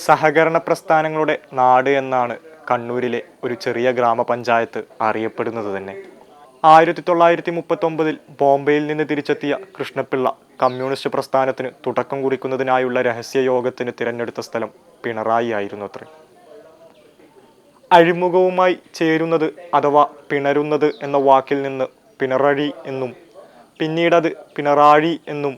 സഹകരണ പ്രസ്ഥാനങ്ങളുടെ നാട് എന്നാണ് കണ്ണൂരിലെ ഒരു ചെറിയ ഗ്രാമപഞ്ചായത്ത് അറിയപ്പെടുന്നത് തന്നെ. 1939 ബോംബെയിൽ നിന്ന് തിരിച്ചെത്തിയ കൃഷ്ണപിള്ള കമ്മ്യൂണിസ്റ്റ് പ്രസ്ഥാനത്തിന് തുടക്കം കുറിക്കുന്നതിനായുള്ള രഹസ്യയോഗത്തിന് തിരഞ്ഞെടുത്ത സ്ഥലം പിണറായി ആയിരുന്നു അത്രേ. അഴിമുഖവുമായി ചേരുന്നത് അഥവാ പിണരുന്നത് എന്ന വാക്കിൽ നിന്ന് പിണറഴി എന്നും പിന്നീടത് പിണറാഴി എന്നും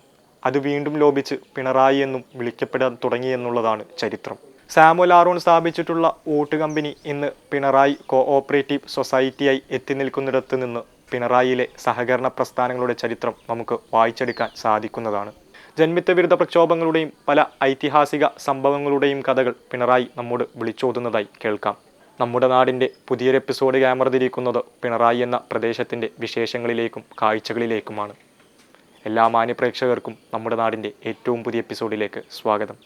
അത് വീണ്ടും ലോപിച്ച് പിണറായി എന്നും വിളിക്കപ്പെടാൻ തുടങ്ങിയെന്നുള്ളതാണ് ചരിത്രം. സാമുവൽ ആറോൺ സ്ഥാപിച്ചിട്ടുള്ള ഊട്ട് കമ്പനി ഇന്ന് പിണറായി കോഓപ്പറേറ്റീവ് സൊസൈറ്റിയായി എത്തി നിൽക്കുന്നിടത്ത് നിന്ന് പിണറായിയിലെ സഹകരണ പ്രസ്ഥാനങ്ങളുടെ ചരിത്രം നമുക്ക് വായിച്ചെടുക്കാൻ സാധിക്കുന്നതാണ്. ജന്മിത്ത വിരുദ്ധ പ്രക്ഷോഭങ്ങളുടെയും പല ഐതിഹാസിക സംഭവങ്ങളുടെയും കഥകൾ പിണറായി നമ്മോട് വിളിച്ചോതുന്നതായി കേൾക്കാം. നമ്മുടെ നാടിൻ്റെ പുതിയൊരു എപ്പിസോഡ് ക്യാമറ തിരിക്കുന്നത് പിണറായി എന്ന പ്രദേശത്തിൻ്റെ വിശേഷങ്ങളിലേക്കും കാഴ്ചകളിലേക്കുമാണ്. എല്ലാ മാന്യപ്രേക്ഷകർക്കും നമ്മുടെ നാടിൻ്റെ ഏറ്റവും പുതിയ എപ്പിസോഡിലേക്ക് സ്വാഗതം.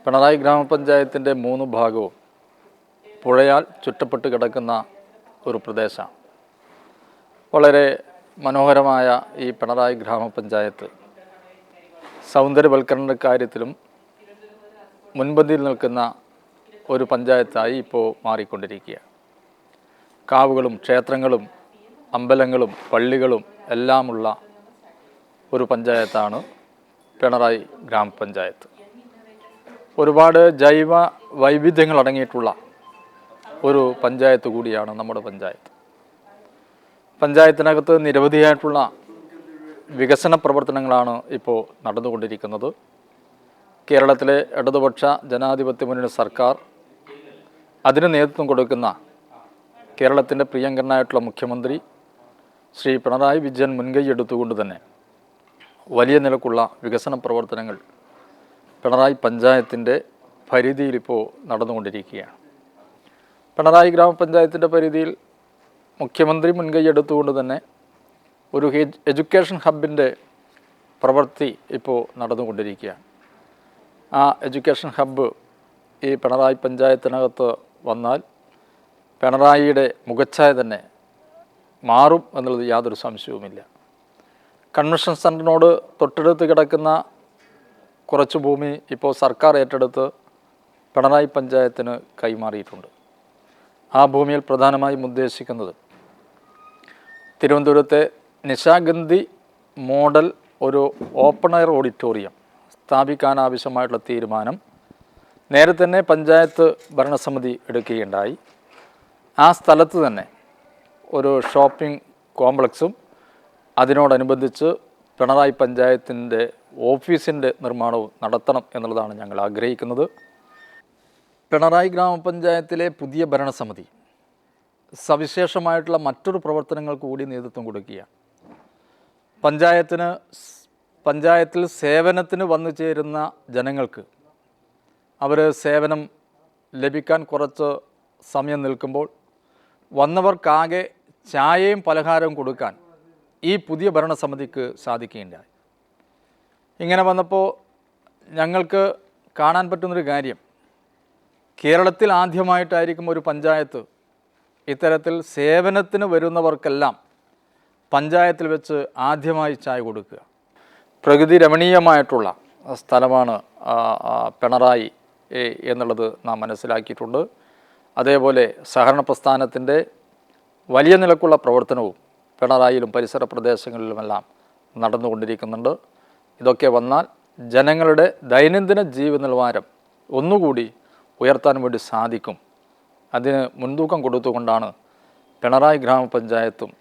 പിണറായി ഗ്രാമപഞ്ചായത്തിൻ്റെ 3 ഭാഗവും പുഴയാൽ ചുറ്റപ്പെട്ട് കിടക്കുന്ന ഒരു പ്രദേശമാണ്. വളരെ മനോഹരമായ ഈ പിണറായി ഗ്രാമപഞ്ചായത്ത് സൗന്ദര്യവൽക്കരണ കാര്യത്തിലും മുൻപന്തിയിൽ നിൽക്കുന്ന ഒരു പഞ്ചായത്തായി ഇപ്പോൾ മാറിക്കൊണ്ടിരിക്കുകയാണ്. കാവുകളും ക്ഷേത്രങ്ങളും അമ്പലങ്ങളും പള്ളികളും എല്ലാമുള്ള ഒരു പഞ്ചായത്താണ് പിണറായി ഗ്രാമപഞ്ചായത്ത്. ഒരുപാട് ജൈവ വൈവിധ്യങ്ങൾ അടങ്ങിയിട്ടുള്ള ഒരു പഞ്ചായത്ത് കൂടിയാണ് നമ്മുടെ പഞ്ചായത്ത്. പഞ്ചായത്തിനകത്ത് നിരവധിയായിട്ടുള്ള വികസന പ്രവർത്തനങ്ങളാണ് ഇപ്പോൾ നടന്നുകൊണ്ടിരിക്കുന്നത്. കേരളത്തിലെ ഇടതുപക്ഷ ജനാധിപത്യ മുന്നണി സർക്കാർ അതിന് നേതൃത്വം കൊടുക്കുന്ന കേരളത്തിൻ്റെ പ്രിയങ്കരനായിട്ടുള്ള മുഖ്യമന്ത്രി ശ്രീ പിണറായി വിജയൻ മുൻകൈ എടുത്തുകൊണ്ട് തന്നെ വലിയ നിലക്കുള്ള വികസന പ്രവർത്തനങ്ങൾ പിണറായി പഞ്ചായത്തിൻ്റെ പരിധിയിൽ ഇപ്പോൾ നടന്നുകൊണ്ടിരിക്കുകയാണ്. പിണറായി ഗ്രാമപഞ്ചായത്തിൻ്റെ പരിധിയിൽ മുഖ്യമന്ത്രി മുൻകൈ എടുത്തുകൊണ്ട് തന്നെ ഒരു എഡ്യൂക്കേഷൻ ഹബിൻ്റെ പ്രവൃത്തി ഇപ്പോൾ നടന്നുകൊണ്ടിരിക്കുകയാണ്. ആ എഡ്യൂക്കേഷൻ ഹബ്ബ് ഈ പിണറായി പഞ്ചായത്തിനകത്ത് വന്നാൽ പിണറായിയുടെ മുഖച്ഛായ തന്നെ മാറും എന്നുള്ളത് യാതൊരു സംശയവുമില്ല. കൺവെൻഷൻ സെൻ്ററിനോട് തൊട്ടടുത്ത് കിടക്കുന്ന കുറച്ച് ഭൂമി ഇപ്പോൾ സർക്കാർ ഏറ്റെടുത്ത് പിണറായി പഞ്ചായത്തിന് കൈമാറിയിട്ടുണ്ട്. ആ ഭൂമിയിൽ പ്രധാനമായും ഉദ്ദേശിക്കുന്നത് തിരുവനന്തപുരത്തെ നിശാഗന്ധി മോഡൽ ഒരു ഓപ്പൺ എയർ ഓഡിറ്റോറിയം സ്ഥാപിക്കാനാവശ്യമായിട്ടുള്ള തീരുമാനം നേരത്തെ തന്നെ പഞ്ചായത്ത് ഭരണസമിതി എടുക്കുകയുണ്ടായി. ആ സ്ഥലത്ത് തന്നെ ഒരു ഷോപ്പിംഗ് കോംപ്ലക്സും അതിനോടനുബന്ധിച്ച് പിണറായി പഞ്ചായത്തിൻ്റെ ഓഫീസിൻ്റെ നിർമ്മാണവും നടത്തണം എന്നുള്ളതാണ് ഞങ്ങൾ ആഗ്രഹിക്കുന്നത്. പിണറായി ഗ്രാമപഞ്ചായത്തിലെ പുതിയ ഭരണസമിതി സവിശേഷമായിട്ടുള്ള മറ്റൊരു പ്രവർത്തനങ്ങൾക്ക് കൂടി നേതൃത്വം കൊടുക്കുകയാണ്. പഞ്ചായത്തിൽ സേവനത്തിന് വന്നു ചേരുന്ന ജനങ്ങൾക്ക് അവർ സേവനം ലഭിക്കാൻ കുറച്ച് സമയം നിൽക്കുമ്പോൾ വന്നവർക്കാകെ ചായയും പലഹാരവും കൊടുക്കാൻ ഈ പുതിയ ഭരണസമിതിക്ക് സാധിക്കുകയുണ്ടായി. ഇങ്ങനെ വന്നപ്പോൾ ഞങ്ങൾക്ക് കാണാൻ പറ്റുന്നൊരു കാര്യം, കേരളത്തിൽ ആദ്യമായിട്ടായിരിക്കും ഒരു പഞ്ചായത്ത് ഇത്തരത്തിൽ സേവനത്തിന് വരുന്നവർക്കെല്ലാം പഞ്ചായത്തിൽ വെച്ച് ആദ്യമായി ചായ കൊടുക്കുക. പ്രകൃതി രമണീയമായിട്ടുള്ള സ്ഥലമാണ് പിണറായി എന്നുള്ളത് നാം മനസ്സിലാക്കിയിട്ടുണ്ട്. അതേപോലെ സഹകരണ പ്രസ്ഥാനത്തിൻ്റെ വലിയ നിലക്കുള്ള പ്രവർത്തനവും പിണറായിയിലും പരിസര പ്രദേശങ്ങളിലുമെല്ലാം നടന്നുകൊണ്ടിരിക്കുന്നുണ്ട്. ഇതൊക്കെ വന്നാൽ ജനങ്ങളുടെ ദൈനംദിന ജീവിത നിലവാരം ഒന്നുകൂടി ഉയർത്താൻ വേണ്ടി സാധിക്കും. അതിന് മുൻതൂക്കം കൊടുത്തുകൊണ്ടാണ് പിണറായി ഗ്രാമപഞ്ചായത്തും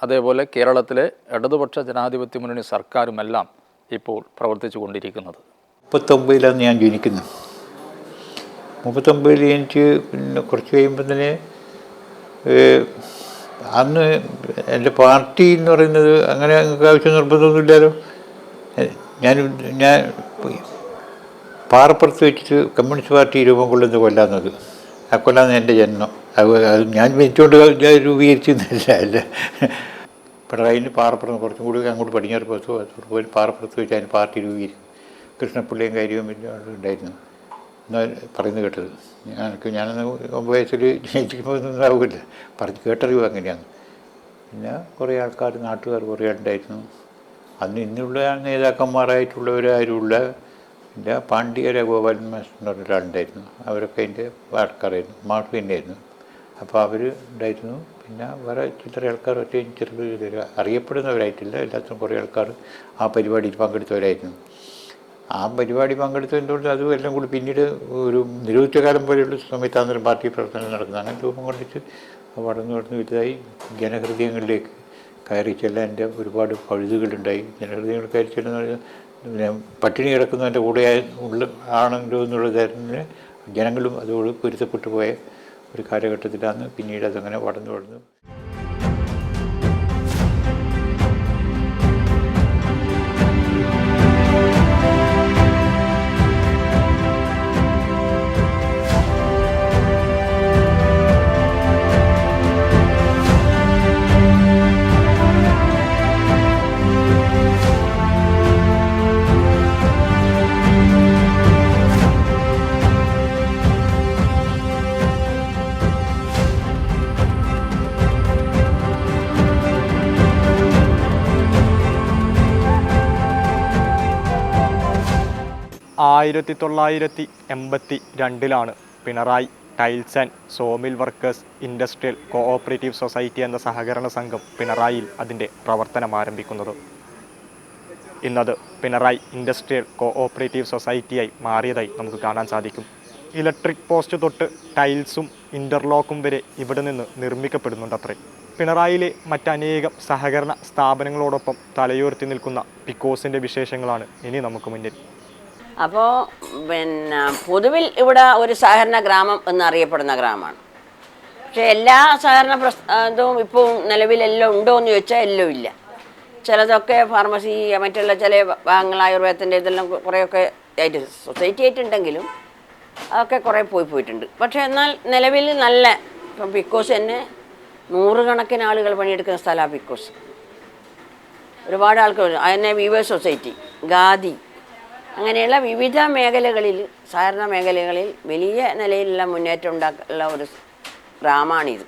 അതേപോലെ കേരളത്തിലെ ഇടതുപക്ഷ ജനാധിപത്യ മുന്നണി സർക്കാരുമെല്ലാം ഇപ്പോൾ പ്രവർത്തിച്ചു കൊണ്ടിരിക്കുന്നത്. 39 ഞാൻ ജനിക്കുന്നത്. 39 എനിക്ക് പിന്നെ കുറച്ച് കഴിയുമ്പോൾ തന്നെ അന്ന് എൻ്റെ പാർട്ടി എന്ന് പറയുന്നത് അങ്ങനെ ആവശ്യം നിർബന്ധമൊന്നുമില്ലല്ലോ. ഞാൻ പാറപ്പുറത്ത് വെച്ചിട്ട് കമ്മ്യൂണിസ്റ്റ് പാർട്ടി രൂപം കൊള്ളുന്ന കൊല്ലാന്നത്. ആ കൊല്ലാന്ന് എൻ്റെ ജന്മം. അത് ഞാൻ വെച്ചുകൊണ്ട് രൂപീകരിച്ചെന്നല്ല. പിണറായിന് പാറപ്പുറത്ത് കുറച്ചും കൂടി അങ്ങോട്ട് പടിഞ്ഞാറ് പുറത്ത് പോയി പാറപ്പുറത്ത് വെച്ച് അതിന് പാർട്ടി രൂപീകരിക്കും. കൃഷ്ണപ്പിള്ളിയും കാര്യവും ഉണ്ടായിരുന്നു എന്നാൽ പറയുന്നത് കേട്ടത്. ഞാനന്ന് 9 വയസ്സിൽ ജനിക്കുമ്പോൾ ഒന്നും ആവില്ല, പറഞ്ഞ് കേട്ടറിവ് അങ്ങനെയാണ്. പിന്നെ കുറേ ആൾക്കാർ നാട്ടുകാർ കുറേ ഉണ്ടായിരുന്നു. അന്ന് ഇന്നുള്ള നേതാക്കന്മാരായിട്ടുള്ളവരാരുമില്ല. പിന്നെ പാണ്ഡ്യ ഗോപാലൻ മാസ്റ്റർ എന്ന് പറഞ്ഞ ഒരാളുണ്ടായിരുന്നു. അവരൊക്കെ അതിൻ്റെ ആൾക്കാരായിരുന്നു, മാഷ് തന്നെയായിരുന്നു. അപ്പോൾ അവർ ഉണ്ടായിരുന്നു. പിന്നെ വേറെ ചില ആൾക്കാർ ഒറ്റ ചെറുത് അറിയപ്പെടുന്നവരായിട്ടില്ല, എല്ലാത്തിനും കുറേ ആൾക്കാർ ആ പരിപാടിയിൽ പങ്കെടുത്തവരായിരുന്നു. ആ പരിപാടി പങ്കെടുത്തതിനോട് അതും എല്ലാം കൂടി പിന്നീട് ഒരു നിരോധിച്ചകാലം പോലെയുള്ള സമയത്താണ് പാർട്ടി പ്രവർത്തനം നടക്കുന്നത്. അങ്ങനെ രൂപം കൊണ്ടിട്ട് വളർന്നു വലുതായി ജനഹൃദയങ്ങളിലേക്ക് കയറി ചെല്ലാൻ എൻ്റെ ഒരുപാട് പഴുതുകളുണ്ടായി. ജനഹൃദയങ്ങൾ കയറി ചെല്ലുന്ന പിന്നെ പട്ടിണി കിടക്കുന്നതിൻ്റെ കൂടെ ആണെങ്കിലോ എന്നുള്ളതായിരുന്നു. ജനങ്ങളും അതോട് പൊരുത്തപ്പെട്ടു പോയ ഒരു കാലഘട്ടത്തിലാണ് പിന്നീട് അതങ്ങനെ വളർന്നു. 1982 Pinarayi tiles and സോമിൽ workers industrial cooperative society എന്ന സഹകരണ സംഘം പിണറായിയിൽ അതിൻ്റെ പ്രവർത്തനം ആരംഭിക്കുന്നത്. ഇന്നത് പിണറായി ഇൻഡസ്ട്രിയൽ കോഓപ്പറേറ്റീവ് സൊസൈറ്റിയായി മാറിയതായി നമുക്ക് കാണാൻ സാധിക്കും. ഇലക്ട്രിക് പോസ്റ്റ് തൊട്ട് ടൈൽസും ഇൻ്റർലോക്കും വരെ ഇവിടെ നിന്ന് നിർമ്മിക്കപ്പെടുന്നുണ്ടത്രേ. പിണറായിയിലെ മറ്റനേകം സഹകരണ സ്ഥാപനങ്ങളോടൊപ്പം തലയുയർത്തി നിൽക്കുന്ന പിക്കോസിൻ്റെ വിശേഷങ്ങളാണ് ഇനി നമുക്ക് മുന്നിൽ. അപ്പോൾ പൊതുവിൽ ഇവിടെ ഒരു സഹകരണ ഗ്രാമം എന്നറിയപ്പെടുന്ന ഗ്രാമമാണ്. പക്ഷേ എല്ലാ സഹകരണ ഇതും ഇപ്പോൾ നിലവിലെല്ലാം ഉണ്ടോ എന്ന് ചോദിച്ചാൽ എല്ലാം ഇല്ല. ചിലതൊക്കെ ഫാർമസി മറ്റുള്ള ചില ഭാഗങ്ങൾ ആയുർവേദത്തിൻ്റെ ഇതെല്ലാം കുറേയൊക്കെ ആയിട്ട് സൊസൈറ്റി ആയിട്ടുണ്ടെങ്കിലും അതൊക്കെ കുറേ പോയിട്ടുണ്ട്. പക്ഷേ എന്നാൽ നിലവിൽ നല്ല ഇപ്പം പിക്കോസ് തന്നെ 100 കണക്കിന് ആളുകൾ പണിയെടുക്കുന്ന സ്ഥലമാണ് പിക്കോസ്. ഒരുപാട് ആൾക്കാർ അതിനെ വീവേഴ്സ് സൊസൈറ്റി, ഖാദി, അങ്ങനെയുള്ള വിവിധ മേഖലകളിൽ സഹകരണ മേഖലകളിൽ വലിയ നിലയിലുള്ള മുന്നേറ്റം ഉണ്ടാക്കാനുള്ള ഒരു ഗ്രാമമാണിത്.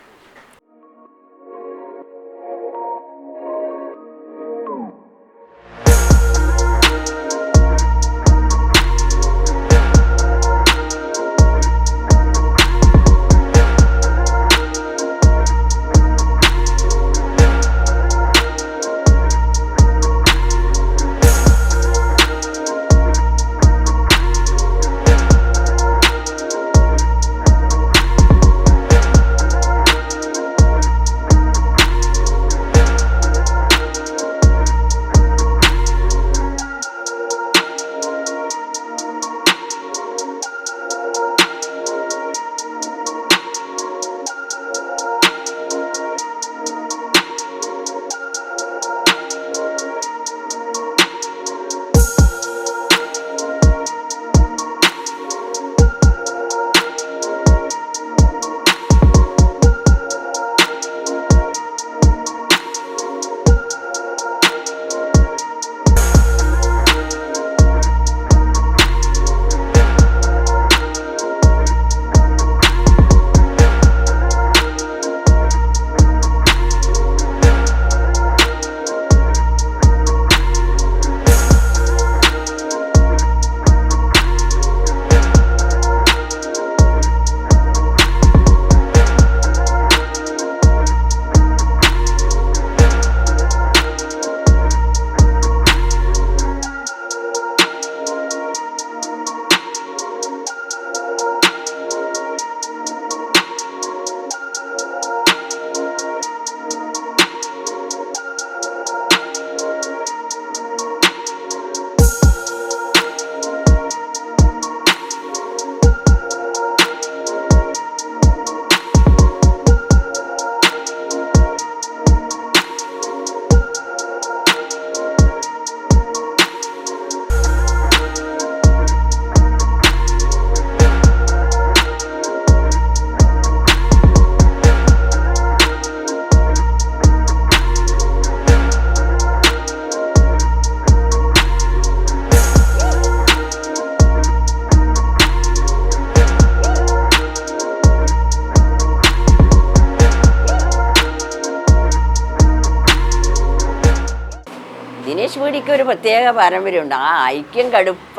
ദിനേശ് വീടിക്ക് ഒരു പ്രത്യേക പാരമ്പര്യമുണ്ട്. ആ ഐക്യം കടുപ്പ.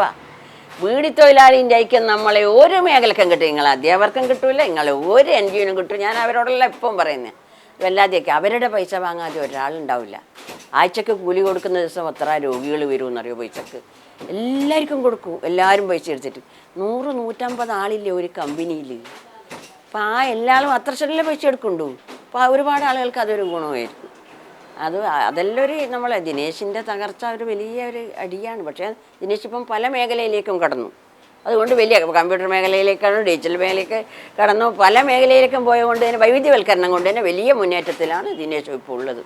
വീടി തൊഴിലാളിൻ്റെ ഐക്യം നമ്മളെ ഒരു മേഖലക്കും കിട്ടും. നിങ്ങൾ അധ്യാപകർക്കും കിട്ടൂല, നിങ്ങൾ ഒരു NGO-നും കിട്ടും. ഞാൻ അവരോടെല്ലാം എപ്പം പറയുന്നത് വല്ലാതെയൊക്കെ അവരുടെ പൈസ വാങ്ങാതെ ഒരാളുണ്ടാവില്ല. ആഴ്ചക്ക് കൂലി കൊടുക്കുന്ന ദിവസം എത്ര രോഗികൾ വരുമെന്നറിയോ പൈസക്ക്? എല്ലാവർക്കും കൊടുക്കും. എല്ലാവരും പൈസ എടുത്തിട്ട് 100-150 ആളില്ലേ ഒരു കമ്പനിയിൽ. അപ്പോൾ ആ എല്ലാവരും അത്ര ചെറിയ പൈസ എടുക്കുന്നുണ്ടോ? അപ്പോൾ ഒരുപാട് ആളുകൾക്ക് അതൊരു ഗുണമായിരിക്കും. അതെല്ലാം ഒരു നമ്മളെ ദിനേശിൻ്റെ തകർച്ച ഒരു വലിയ ഒരു അടിയാണ്. പക്ഷേ ദിനേശ് ഇപ്പം പല മേഖലയിലേക്കും കടന്നു. അതുകൊണ്ട് വലിയ കമ്പ്യൂട്ടർ മേഖലയിലേക്കാണ്, ഡിജിറ്റൽ മേഖലയിലേക്ക് കടന്നു. പല മേഖലയിലേക്കും പോയതുകൊണ്ട് തന്നെ വൈവിധ്യവൽക്കരണം കൊണ്ട് തന്നെ വലിയ മുന്നേറ്റത്തിലാണ് ദിനേശ് ഇപ്പോൾ ഉള്ളത്.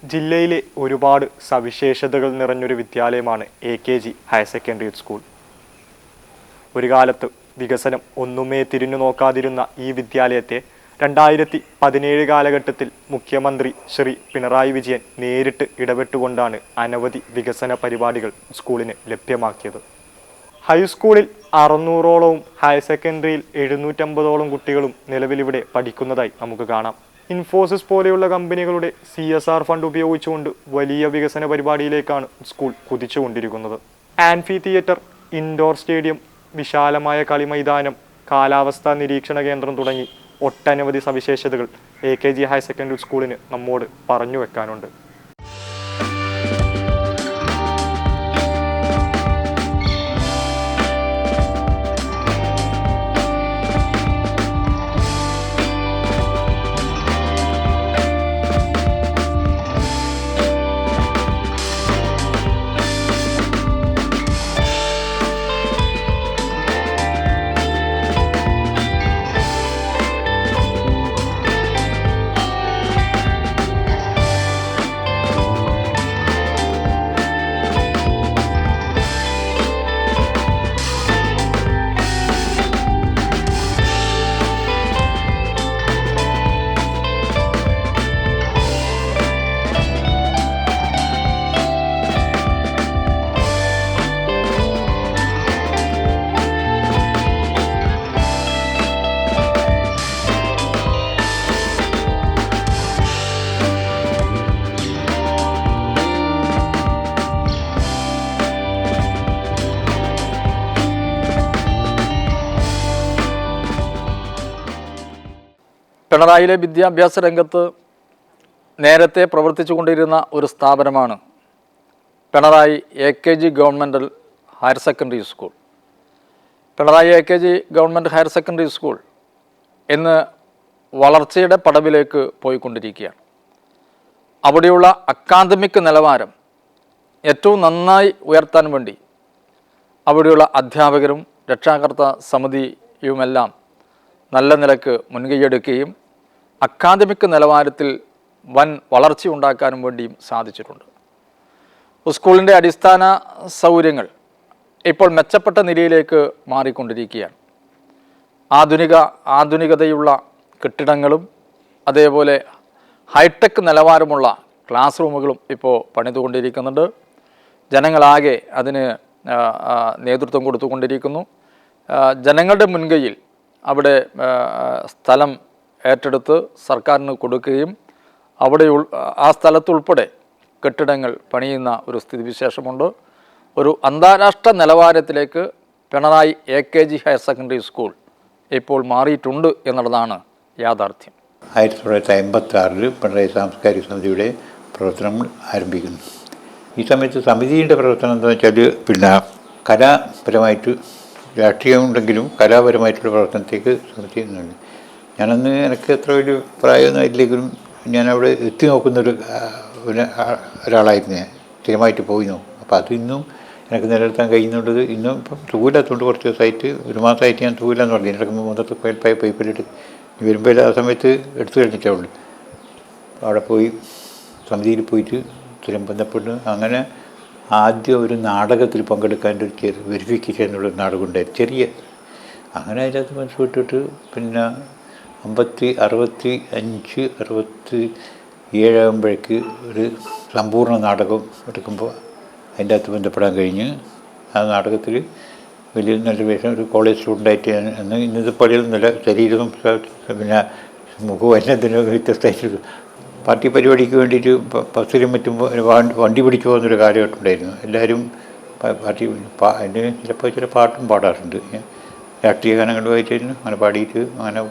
ജില്ലയിലെ ഒരുപാട് സവിശേഷതകൾ നിറഞ്ഞൊരു വിദ്യാലയമാണ് AKG ഹയർ സെക്കൻഡറി സ്കൂൾ. ഒരു കാലത്ത് വികസനം ഒന്നുമേ തിരിഞ്ഞു നോക്കാതിരുന്ന ഈ വിദ്യാലയത്തെ 2017 കാലഘട്ടത്തിൽ മുഖ്യമന്ത്രി ശ്രീ പിണറായി വിജയൻ നേരിട്ട് ഇടപെട്ടുകൊണ്ടാണ് അനവധി വികസന പരിപാടികൾ സ്കൂളിന് ലഭ്യമാക്കിയത്. ഹൈസ്കൂളിൽ 600ഓളവും ഹയർ സെക്കൻഡറിയിൽ 750ഓളം കുട്ടികളും നിലവിലിവിടെ പഠിക്കുന്നതായി നമുക്ക് കാണാം. ഇൻഫോസിസ് പോലെയുള്ള കമ്പനികളുടെ CSR ഫണ്ട് ഉപയോഗിച്ചുകൊണ്ട് വലിയ വികസന പരിപാടിയിലേക്കാണ് സ്കൂൾ കുതിച്ചുകൊണ്ടിരിക്കുന്നത്. ആൻഫി തിയേറ്റർ, ഇൻഡോർ സ്റ്റേഡിയം, വിശാലമായ കളിമൈതാനം, കാലാവസ്ഥാ നിരീക്ഷണ കേന്ദ്രം തുടങ്ങി ഒട്ടനവധി സവിശേഷതകൾ AKG ഹയർ സെക്കൻഡറി സ്കൂളിന് നമ്മോട് പറഞ്ഞു വെക്കാനുണ്ട്. പിണറായിയിലെ വിദ്യാഭ്യാസ രംഗത്ത് നേരത്തെ പ്രവർത്തിച്ചു കൊണ്ടിരുന്ന ഒരു സ്ഥാപനമാണ് Pinarayi AKG government higher secondary school. Pinarayi AKG government higher secondary school ഇന്ന് വളർച്ചയുടെ പടവിലേക്ക് പോയിക്കൊണ്ടിരിക്കുകയാണ്. അവിടെയുള്ള അക്കാദമിക് നിലവാരം ഏറ്റവും നന്നായി ഉയർത്താൻ വേണ്ടി അവിടെയുള്ള അധ്യാപകരും രക്ഷാകർത്ത സമിതിയുമെല്ലാം നല്ല നിലക്ക് മുൻകൈയെടുക്കുകയും അക്കാദമിക് നിലവാരത്തിൽ വൻ വളർച്ച ഉണ്ടാക്കാനും വേണ്ടിയും സാധിച്ചിട്ടുണ്ട്. സ്കൂളിൻ്റെ അടിസ്ഥാന സൗകര്യങ്ങൾ ഇപ്പോൾ മെച്ചപ്പെട്ട നിലയിലേക്ക് മാറിക്കൊണ്ടിരിക്കുകയാണ്. ആധുനികതയുള്ള കെട്ടിടങ്ങളും അതേപോലെ ഹൈടെക് നിലവാരമുള്ള ക്ലാസ് റൂമുകളും ഇപ്പോൾ പണിതുകൊണ്ടിരിക്കുന്നുണ്ട്. ജനങ്ങളാകെ അതിന് നേതൃത്വം കൊടുത്തുകൊണ്ടിരിക്കുന്നു. ജനങ്ങളുടെ മുൻകൈയിൽ അവിടെ സ്ഥലം ഏറ്റെടുത്ത് സർക്കാരിന് കൊടുക്കുകയും അവിടെ ആ സ്ഥലത്തുൾപ്പെടെ കെട്ടിടങ്ങൾ പണിയുന്ന ഒരു സ്ഥിതിവിശേഷമുണ്ട്. ഒരു അന്താരാഷ്ട്ര നിലവാരത്തിലേക്ക് Pinarayi AKG higher secondary school ഇപ്പോൾ മാറിയിട്ടുണ്ട് എന്നുള്ളതാണ് യാഥാർത്ഥ്യം. 1956 പിണറായി സാംസ്കാരിക സമിതിയുടെ പ്രവർത്തനങ്ങൾ ആരംഭിക്കുന്നു. ഈ സമയത്ത് സമിതിയുടെ പ്രവർത്തനം എന്താ വെച്ചാൽ പിന്നെ കലാപരമായിട്ട് രാഷ്ട്രീയമുണ്ടെങ്കിലും കലാപരമായിട്ടുള്ള പ്രവർത്തനത്തേക്ക് സമിതി നിന്നുണ്ട്. ഞാനന്ന് എനിക്ക് എത്ര വലിയ പ്രായമൊന്നും ആയില്ലെങ്കിലും ഞാനവിടെ എത്തി നോക്കുന്നൊരു ഒരാളായിരുന്നു. ഞാൻ സ്ഥിരമായിട്ട് പോയി നോക്കും. അപ്പോൾ അത് ഇന്നും എനിക്ക് നിലനിർത്താൻ കഴിയുന്നുള്ളത്. ഇന്നും ഇപ്പം തൂവില്ലാത്തതുകൊണ്ട് കുറച്ച് ദിവസമായിട്ട് ഒരു മാസമായിട്ട് ഞാൻ തൂവില്ലാന്ന് പറഞ്ഞു. എനിക്ക് മൊത്തത്തിൽ പൈപ്പിലിട്ട് വരുമ്പോൾ ആ സമയത്ത് എടുത്തു കഴിഞ്ഞിട്ടേ ഉള്ളൂ. അവിടെ പോയി സമിതിയിൽ പോയിട്ട് സ്ഥിരം ബന്ധപ്പെട്ട് അങ്ങനെ ആദ്യം ഒരു നാടകത്തിൽ പങ്കെടുക്കാൻ ഒരു വെരിഫിക്കേഷൻ എന്നുള്ളൊരു നാടകം ഉണ്ടായിരുന്നു, ചെറിയ. അങ്ങനെ അതിനകത്ത് മനസ്സിലിട്ടിട്ട് പിന്നെ 65-67 ആകുമ്പോഴേക്ക് ഒരു സമ്പൂർണ്ണ നാടകം എടുക്കുമ്പോൾ അതിൻ്റെ അകത്ത് ബന്ധപ്പെടാൻ കഴിഞ്ഞ് ആ നാടകത്തിൽ വലിയ നല്ല വേഷം ഒരു കോളേജ് സ്റ്റുഡൻ്റായിട്ട് അന്ന് ഇന്നത്തെ പള്ളിയൊന്നുമില്ല, ശരീരവും പിന്നെ മുഖവും എല്ലാത്തിനും വ്യത്യസ്തമായിട്ട് പാർട്ടി പരിപാടിക്ക് വേണ്ടിയിട്ട് ബസ്സിലും മറ്റും വണ്ടി പിടിച്ചു പോകുന്നൊരു കാലഘട്ടം ഉണ്ടായിരുന്നു. എല്ലാവരും പാർട്ടി അതിന് ചില പാട്ടും പാടാറുണ്ട്. രാഷ്ട്രീയ ഗാനങ്ങൾ വായിച്ചിരുന്നു, അങ്ങനെ പാടിയിട്ട് അങ്ങനെ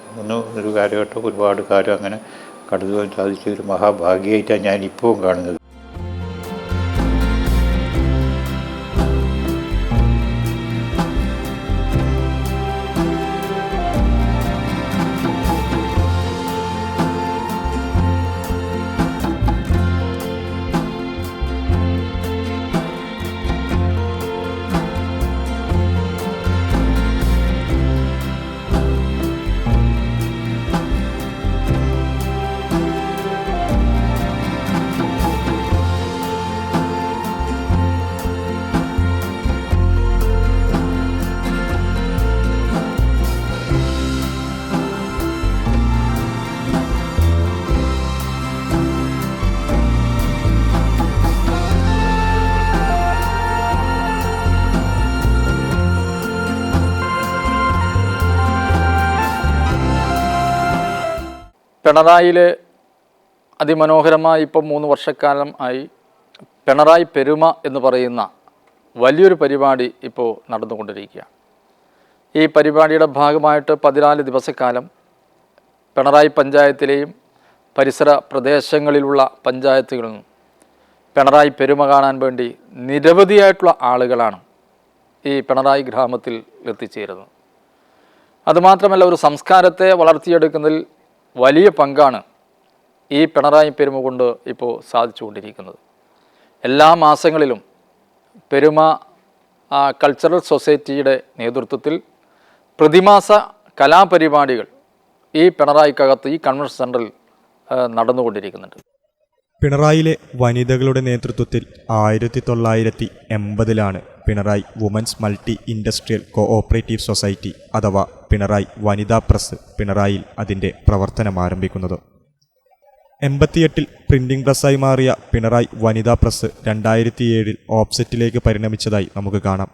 ഒരു കാലഘട്ടം ഒരുപാട് കാലം അങ്ങനെ കടന്നു പോകാൻ സാധിച്ച ഒരു മഹാഭാഗ്യമായിട്ടാണ് ഞാൻ ഇപ്പോഴും കാണുന്നത്. പിണറായിയിൽ അതിമനോഹരമായി ഇപ്പം 3 വർഷക്കാലം ആയി പിണറായി പെരുമ എന്ന് പറയുന്ന വലിയൊരു പരിപാടി ഇപ്പോൾ നടന്നുകൊണ്ടിരിക്കുകയാണ്. ഈ പരിപാടിയുടെ ഭാഗമായിട്ട് 14 ദിവസക്കാലം പിണറായി പഞ്ചായത്തിലെയും പരിസര പ്രദേശങ്ങളിലുള്ള പഞ്ചായത്തുകളിൽ നിന്നും പിണറായി പെരുമ കാണാൻ വേണ്ടി നിരവധിയായിട്ടുള്ള ആളുകളാണ് ഈ പിണറായി ഗ്രാമത്തിൽ എത്തിച്ചേരുന്നത്. അതുമാത്രമല്ല, ഒരു സംസ്കാരത്തെ വളർത്തിയെടുക്കുന്നതിൽ വലിയ പങ്കാണ് ഈ പിണറായി പെരുമ കൊണ്ട് ഇപ്പോൾ സാധിച്ചുകൊണ്ടിരിക്കുന്നത്. എല്ലാ മാസങ്ങളിലും പെരുമ കൾച്ചറൽ സൊസൈറ്റിയുടെ നേതൃത്വത്തിൽ പ്രതിമാസ കലാപരിപാടികൾ ഈ പിണറായിക്കകത്ത് ഈ കൺവെൻഷൻ സെൻറ്ററിൽ നടന്നുകൊണ്ടിരിക്കുന്നുണ്ട്. പിണറായിയിലെ വനിതകളുടെ നേതൃത്വത്തിൽ 1980-ലാണ് Pinarayi women's multi industrial cooperative society അഥവാ പിണറായി വനിതാ പ്രസ് പിണറായിയിൽ അതിൻ്റെ പ്രവർത്തനം ആരംഭിക്കുന്നത്. 88-ൽ പ്രിന്റിംഗ് പ്രസ്സായി മാറിയ പിണറായി വനിതാ പ്രസ് 2007-ൽ ഓഫ്സെറ്റിലേക്ക് പരിണമിച്ചതായി നമുക്ക് കാണാം.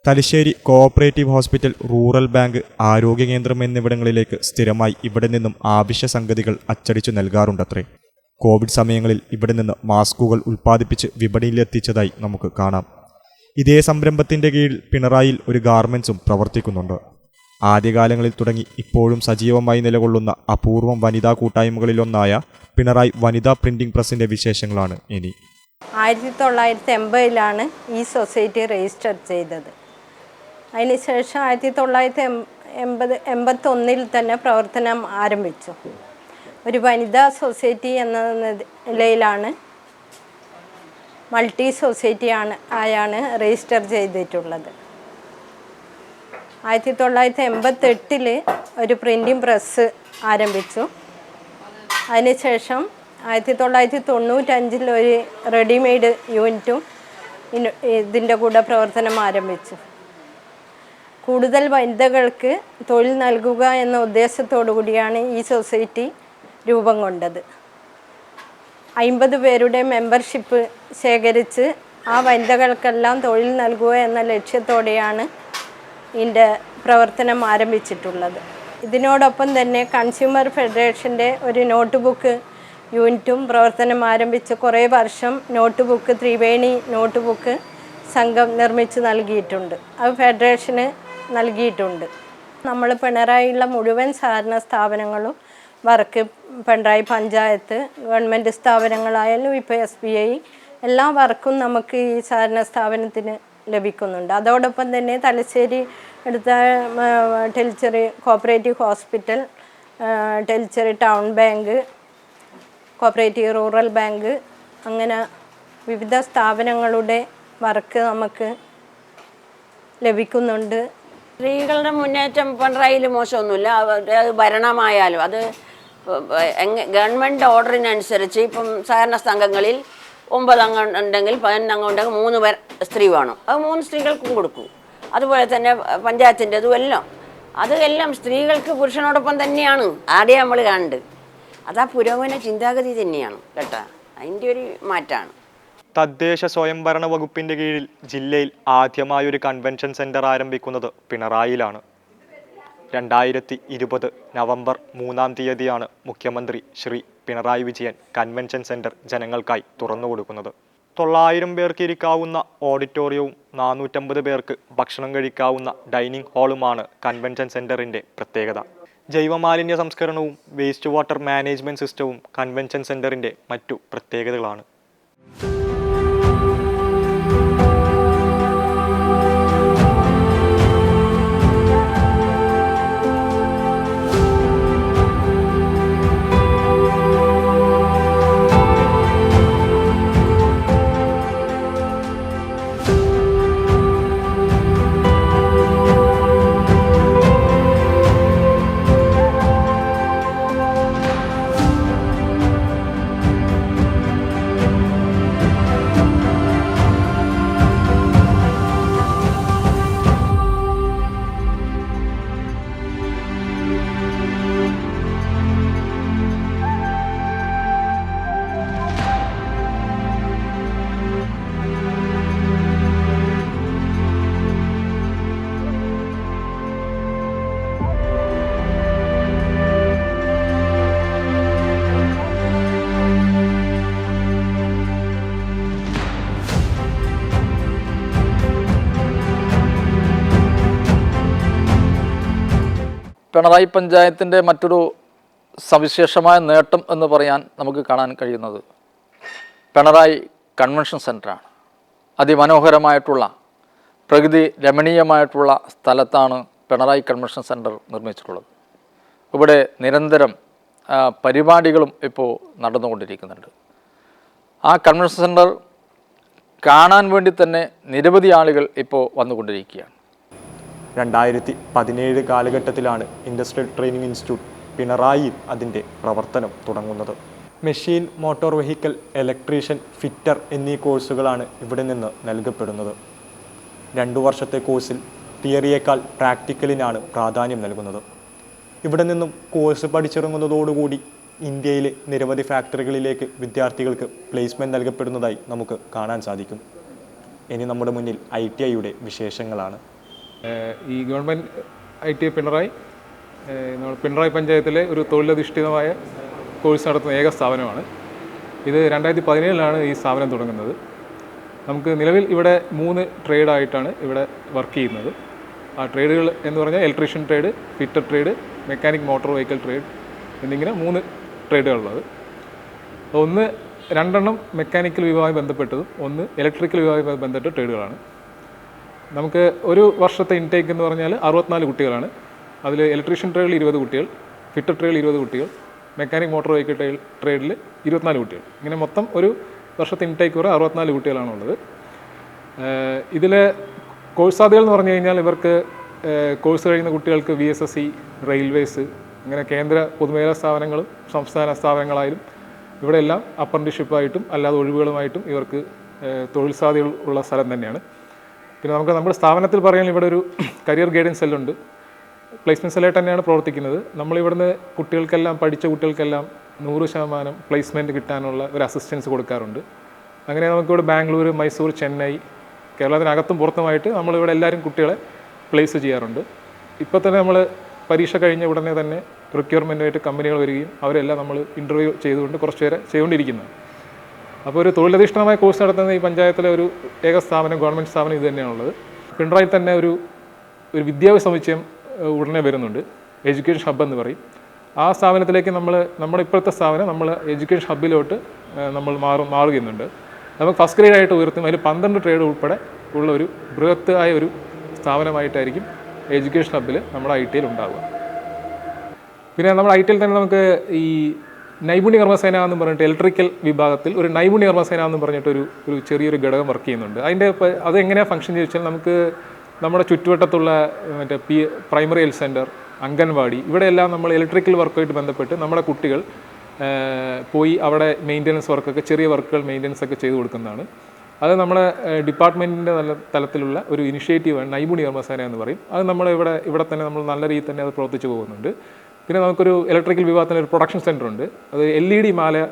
Thalassery cooperative hospital, rural bank, ആരോഗ്യ കേന്ദ്രം എന്നിവിടങ്ങളിലേക്ക് സ്ഥിരമായി ഇവിടെ നിന്നും ആവശ്യ സംഗതികൾ അച്ചടിച്ചു നൽകാറുണ്ടത്രേ. കോവിഡ് സമയങ്ങളിൽ ഇവിടെ നിന്ന് മാസ്കുകൾ ഉൽപ്പാദിപ്പിച്ച് വിപണിയിലെത്തിച്ചതായി നമുക്ക് കാണാം. ഇതേ സംരംഭത്തിൻ്റെ കീഴിൽ പിണറായിയിൽ ഒരു ഗാർമെൻറ്റ്സും പ്രവർത്തിക്കുന്നുണ്ട്. ആദ്യകാലങ്ങളിൽ തുടങ്ങി ഇപ്പോഴും സജീവമായി നിലകൊള്ളുന്ന അപൂർവം വനിതാ കൂട്ടായ്മകളിലൊന്നായ പിണറായി വനിതാ പ്രിന്റിംഗ് പ്രസിന്റെ വിശേഷങ്ങളാണ് ഇനി. 1980 ഈ സൊസൈറ്റി രജിസ്റ്റർ ചെയ്തത്. അതിനുശേഷം 1981 തന്നെ പ്രവർത്തനം ആരംഭിച്ചു. ഒരു വനിതാ സൊസൈറ്റി എന്ന നിലയിലാണ്, മൾട്ടി സൊസൈറ്റി ആയാണ് രജിസ്റ്റർ ചെയ്തിട്ടുള്ളത്. 1988 ഒരു പ്രിൻറ്റിംഗ് പ്രസ് ആരംഭിച്ചു. അതിനുശേഷം 1995 ഒരു റെഡിമെയ്ഡ് യൂണിറ്റും ഇതിൻ്റെ കൂടെ പ്രവർത്തനം ആരംഭിച്ചു. കൂടുതൽ വനിതകൾക്ക് തൊഴിൽ നൽകുക എന്ന ഉദ്ദേശത്തോടു കൂടിയാണ് ഈ സൊസൈറ്റി രൂപം കൊണ്ടത്. 50 പേരുടെ മെമ്പർഷിപ്പ് ശേഖരിച്ച് ആ വനിതകൾക്കെല്ലാം തൊഴിൽ നൽകുക എന്ന ലക്ഷ്യത്തോടെയാണ് ഇതിൻ്റെ പ്രവർത്തനം ആരംഭിച്ചിട്ടുള്ളത്. ഇതിനോടൊപ്പം തന്നെ കൺസ്യൂമർ ഫെഡറേഷൻ്റെ ഒരു നോട്ട് ബുക്ക് യൂണിറ്റും പ്രവർത്തനം ആരംഭിച്ച് കുറേ വർഷം note book, Triveni note book സംഘം നിർമ്മിച്ച് നൽകിയിട്ടുണ്ട്. അത് ഫെഡറേഷന് നൽകിയിട്ടുണ്ട്. നമ്മൾ പിണറായിയുള്ള മുഴുവൻ സഹകരണ സ്ഥാപനങ്ങളും വർക്ക്, പിണറായി പഞ്ചായത്ത്, ഗവൺമെൻറ് സ്ഥാപനങ്ങളായാലും ഇപ്പോൾ SBI എല്ലാ വർക്കും നമുക്ക് ഈ സഹകരണ സ്ഥാപനത്തിന് ലഭിക്കുന്നുണ്ട്. അതോടൊപ്പം തന്നെ തലശ്ശേരി എടുത്ത Tellicherry cooperative hospital, Tellicherry town bank, cooperative rural bank, അങ്ങനെ വിവിധ സ്ഥാപനങ്ങളുടെ വർക്ക് നമുക്ക് ലഭിക്കുന്നുണ്ട്. സ്ത്രീകളുടെ മുന്നേറ്റം പിണറായിയിൽ മോശമൊന്നുമില്ല. അത് ഭരണമായാലും അത് ഗവൺമെൻറ് ഓർഡറിനനുസരിച്ച് ഇപ്പം സഹകരണ സംഘങ്ങളിൽ 9 അംഗം ഉണ്ടെങ്കിൽ 11 അംഗം ഉണ്ടെങ്കിൽ 3 പേർ സ്ത്രീ വേണം. അത് 3 സ്ത്രീകൾക്കും കൊടുക്കും. അതുപോലെ തന്നെ പഞ്ചായത്തിൻ്റെതും എല്ലാം എല്ലാം സ്ത്രീകൾക്ക് പുരുഷനോടൊപ്പം തന്നെയാണ് ആടെ നമ്മൾ കാണുന്നത്. അതാ പുരോഗമന ചിന്താഗതി തന്നെയാണ് കേട്ടോ. അതിൻ്റെ ഒരു മാറ്റമാണ്. തദ്ദേശ സ്വയംഭരണ വകുപ്പിൻ്റെ കീഴിൽ ജില്ലയിൽ ആദ്യമായൊരു കൺവെൻഷൻ സെൻറ്റർ ആരംഭിക്കുന്നത് പിണറായിലാണ്. 2020 നവംബർ 3-ാം തീയതിയാണ് മുഖ്യമന്ത്രി ശ്രീ പിണറായി വിജയൻ കൺവെൻഷൻ സെൻറ്റർ ജനങ്ങൾക്കായി തുറന്നുകൊടുക്കുന്നത്. 900 പേർക്ക് ഇരിക്കാവുന്ന ഓഡിറ്റോറിയവും 450 പേർക്ക് ഭക്ഷണം കഴിക്കാവുന്ന ഡൈനിങ് ഹാളുമാണ് കൺവെൻഷൻ സെൻറ്ററിൻ്റെ പ്രത്യേകത. ജൈവമാലിന്യ സംസ്കരണവും വേസ്റ്റ് വാട്ടർ മാനേജ്മെൻറ്റ് സിസ്റ്റവും കൺവെൻഷൻ സെൻറ്ററിൻ്റെ മറ്റു പ്രത്യേകതകളാണ്. പിണറായി പഞ്ചായത്തിൻ്റെ മറ്റൊരു സവിശേഷമായ നേട്ടം എന്ന് പറയാൻ നമുക്ക് കാണാൻ കഴിയുന്നത് പിണറായി കൺവെൻഷൻ സെൻ്ററാണ്. അതിമനോഹരമായിട്ടുള്ള, പ്രകൃതി രമണീയമായിട്ടുള്ള സ്ഥലത്താണ് പിണറായി കൺവെൻഷൻ സെൻറ്റർ നിർമ്മിച്ചിട്ടുള്ളത്. ഇവിടെ നിരന്തരം പരിപാടികളും ഇപ്പോൾ നടന്നുകൊണ്ടിരിക്കുന്നുണ്ട്. ആ കൺവെൻഷൻ സെൻറ്റർ കാണാൻ വേണ്ടി തന്നെ നിരവധി ആളുകൾ ഇപ്പോൾ വന്നുകൊണ്ടിരിക്കുകയാണ്. 2017 കാലഘട്ടത്തിലാണ് ഇൻഡസ്ട്രിയൽ ട്രെയിനിങ് ഇൻസ്റ്റിറ്റ്യൂട്ട് പിണറായിയിൽ അതിൻ്റെ പ്രവർത്തനം തുടങ്ങുന്നത്. Machine, motor vehicle, electrician, fitter എന്നീ കോഴ്സുകളാണ് ഇവിടെ നിന്ന് നൽകപ്പെടുന്നത്. 2 വർഷത്തെ കോഴ്സിൽ തിയറിയേക്കാൾ പ്രാക്ടിക്കലിനാണ് പ്രാധാന്യം നൽകുന്നത്. ഇവിടെ നിന്നും കോഴ്സ് പഠിച്ചിറങ്ങുന്നതോടുകൂടി ഇന്ത്യയിലെ നിരവധി ഫാക്ടറികളിലേക്ക് വിദ്യാർത്ഥികൾക്ക് പ്ലേസ്മെൻറ്റ് നൽകപ്പെടുന്നതായി നമുക്ക് കാണാൻ സാധിക്കും. ഇനി നമ്മുടെ മുന്നിൽ ITIയുടെ വിശേഷങ്ങളാണ്. ഈ ഗവൺമെൻറ് ITI പിണറായി പിണറായി പഞ്ചായത്തിലെ ഒരു തൊഴിലധിഷ്ഠിതമായ കോഴ്സ് നടത്തുന്ന ഏക സ്ഥാപനമാണ്. ഇത് 2017 ഈ സ്ഥാപനം തുടങ്ങുന്നത്. നമുക്ക് നിലവിൽ ഇവിടെ 3 ട്രേഡായിട്ടാണ് ഇവിടെ വർക്ക് ചെയ്യുന്നത്. ആ ട്രേഡുകൾ എന്ന് പറഞ്ഞാൽ electrician trade, fitter trade, mechanic motor vehicle trade എന്നിങ്ങനെ 3 ട്രേഡുകളുള്ളത്. ഒന്ന് 2 മെക്കാനിക്കൽ വിഭാഗമായി ബന്ധപ്പെട്ടതും ഒന്ന് ഇലക്ട്രിക്കൽ വിഭാഗമായി ബന്ധപ്പെട്ട ട്രേഡുകളാണ്. നമുക്ക് ഒരു വർഷത്തെ ഇൻടേക്ക് എന്ന് പറഞ്ഞാൽ 64 കുട്ടികളാണ്. അതിൽ ഇലക്ട്രീഷ്യൻ ട്രേഡിൽ 20 കുട്ടികൾ, ഫിറ്റർ ട്രേഡിൽ 20 കുട്ടികൾ, മെക്കാനിക് മോട്ടോർ വെഹിക്കിൾ ട്രേഡിൽ 24 കുട്ടികൾ. ഇങ്ങനെ മൊത്തം ഒരു വർഷത്തെ ഇൻടേക്ക് വരെ 64 കുട്ടികളാണുള്ളത്. ഇതിലെ കോഴ്സ് സാധ്യതകൾ എന്ന് പറഞ്ഞു കഴിഞ്ഞാൽ ഇവർക്ക് കോഴ്സ് കഴിയുന്ന കുട്ടികൾക്ക് VSSC, റെയിൽവേസ്, അങ്ങനെ കേന്ദ്ര പൊതുമേഖലാ സ്ഥാപനങ്ങളും സംസ്ഥാന സ്ഥാപനങ്ങളായാലും ഇവിടെയെല്ലാം അപ്രന്റീസ്ഷിപ്പായിട്ടും അല്ലാതെ ഒഴിവുകളുമായിട്ടും ഇവർക്ക് തൊഴിൽ സാധ്യതകൾ ഉള്ള സ്ഥലം തന്നെയാണ്. പിന്നെ നമുക്ക് നമ്മുടെ സ്ഥാപനത്തിൽ പറയുകയാണെങ്കിൽ ഇവിടെ ഒരു കരിയർ ഗൈഡൻസ് സെല്ലുണ്ട്. പ്ലേസ്മെൻറ്റ് സെല്ലായിട്ട് തന്നെയാണ് പ്രവർത്തിക്കുന്നത്. നമ്മളിവിടുന്ന് കുട്ടികൾക്കെല്ലാം പഠിച്ച കുട്ടികൾക്കെല്ലാം 100% പ്ലേസ്മെൻറ്റ് കിട്ടാനുള്ള ഒരു അസിസ്റ്റൻസ് കൊടുക്കാറുണ്ട്. അങ്ങനെ നമുക്കിവിടെ ബാംഗ്ലൂർ, മൈസൂർ, ചെന്നൈ, കേരളത്തിനകത്തും പുറത്തുമായിട്ട് നമ്മളിവിടെ എല്ലാവരും കുട്ടികളെ പ്ലേസ് ചെയ്യാറുണ്ട്. ഇപ്പോൾ തന്നെ നമ്മൾ പരീക്ഷ കഴിഞ്ഞ ഉടനെ തന്നെ റിക്വയർമെൻറ്റുമായിട്ട് കമ്പനികൾ വരികയും അവരെല്ലാം നമ്മൾ ഇൻ്റർവ്യൂ ചെയ്തുകൊണ്ട് കുറച്ച് പേരെ ചെയ്തുകൊണ്ടിരിക്കുന്നത്. അപ്പോൾ ഒരു തൊഴിലധിഷ്ഠിതമായ കോഴ്സ് നടത്തുന്ന ഈ പഞ്ചായത്തിലെ ഒരു ഏക സ്ഥാപനം, ഗവൺമെൻറ് സ്ഥാപനം ഇത് തന്നെയാണുള്ളത്. പിണറായി തന്നെ ഒരു വിദ്യാഭ്യാസ സമുച്ചയം ഉടനെ വരുന്നുണ്ട്, എഡ്യൂക്കേഷൻ ഹബ്ബ് എന്ന് പറയും. ആ സ്ഥാപനത്തിലേക്ക് നമ്മുടെ ഇപ്പോഴത്തെ സ്ഥാപനം നമ്മൾ എഡ്യൂക്കേഷൻ ഹബ്ബിലോട്ട് നമ്മൾ മാറുകയുന്നുണ്ട്. നമുക്ക് ഫസ്റ്റ് ഗ്രേഡ് ആയിട്ട് ഉയർത്തും. അതിൽ 12 ട്രേഡ് ഉൾപ്പെടെ ഉള്ള ഒരു ബൃഹത്തായ ഒരു സ്ഥാപനമായിട്ടായിരിക്കും എഡ്യൂക്കേഷൻ ഹബ്ബിൽ നമ്മുടെ ITയിൽ ഉണ്ടാവുക. പിന്നെ നമ്മുടെ ITയിൽ തന്നെ നമുക്ക് ഈ നൈപുണ്യ കർമ്മസേന എന്ന് പറഞ്ഞിട്ട് ഇലക്ട്രിക്കൽ വിഭാഗത്തിൽ ഒരു നൈപുണ്യ കർമ്മസേന എന്ന് പറഞ്ഞിട്ട് ഒരു ചെറിയൊരു ഘടകം വർക്ക് ചെയ്യുന്നുണ്ട്. അത് എങ്ങനെയാണ് ഫംഗ്ഷൻ ചോദിച്ചാൽ നമുക്ക് നമ്മുടെ ചുറ്റുവട്ടത്തുള്ള മറ്റേ പ്രൈമറി ഹെൽത്ത് സെൻറ്റർ, അംഗൻവാടി, ഇവിടെയെല്ലാം നമ്മൾ ഇലക്ട്രിക്കൽ വർക്കുമായിട്ട് ബന്ധപ്പെട്ട് നമ്മുടെ കുട്ടികൾ പോയി അവിടെ മെയിൻ്റനൻസ് വർക്കൊക്കെ, ചെറിയ വർക്കുകൾ മെയിൻ്റനൻസ് ഒക്കെ ചെയ്ത് കൊടുക്കുന്നതാണ്. അത് നമ്മുടെ ഡിപ്പാർട്ട്മെൻറ്റിൻ്റെ തലത്തിലുള്ള ഒരു ഇനിഷ്യേറ്റീവാണ് നൈപുണ്യ കർമ്മസേന എന്ന് പറയും. അത് ഇവിടെ തന്നെ നമ്മൾ നല്ല രീതിയിൽ തന്നെ അത് പ്രവർത്തിച്ച് പോകുന്നുണ്ട്. പിന്നെ നമുക്കൊരു ഇലക്ട്രിക്കൽ വിഭാഗത്തിന് ഒരു പ്രൊഡക്ഷൻ സെൻ്റർ ഉണ്ട്. അത് LED മാല